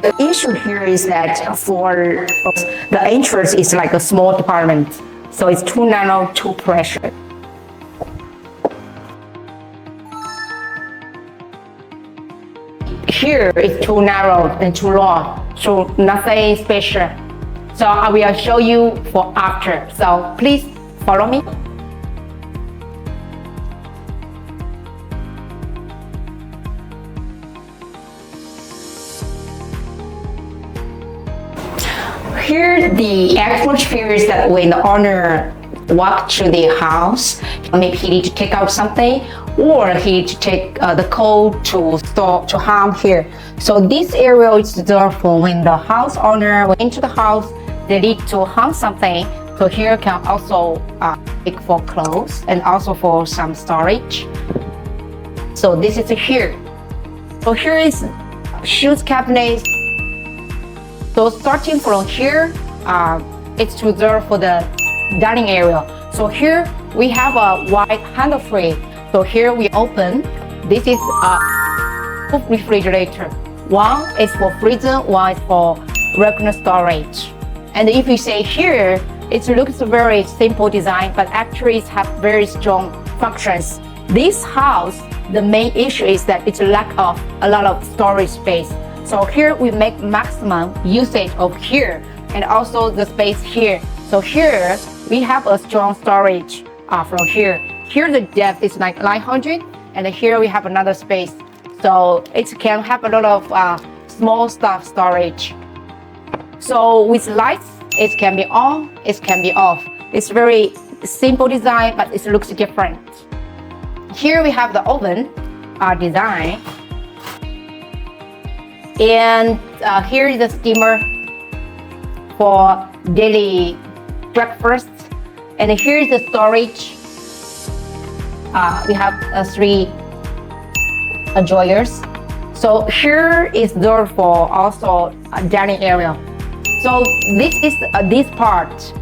The issue here is that for the entrance is like a small department, so it's too narrow, too pressured. Here it's too narrow and too long, so nothing special. So I will show you for after. So please follow me. Here the atmosphere is that when the owner walked to the house, maybe he need to take out something, or he need to take the coat to store to hang here. So this area is there for when the house owner went into the house, they need to hang something. So here can also take for clothes and also for some storage. So this is here. So here is shoes cabinet. So starting from here, it's reserved for the dining area. So here we have a wide handrail. So here we open. This is a refrigerator. One is for freezer, one is for regular storage. And if you say here, it looks very simple design, but actually it has very strong functions. This house, the main issue is that it's lack of a lot of storage space. So here we make maximum usage of here and also the space here. So here we have a strong storage from here. Here the depth is like 900, and here we have another space. So it can have a lot of small stuff storage. So with lights, it can be on, it can be off. It's very simple design, but it looks different. Here we have the oven design. And here is the steamer for daily breakfast. And here is the storage. We have 3 drawers. So here is door for also a dining area. So this is this part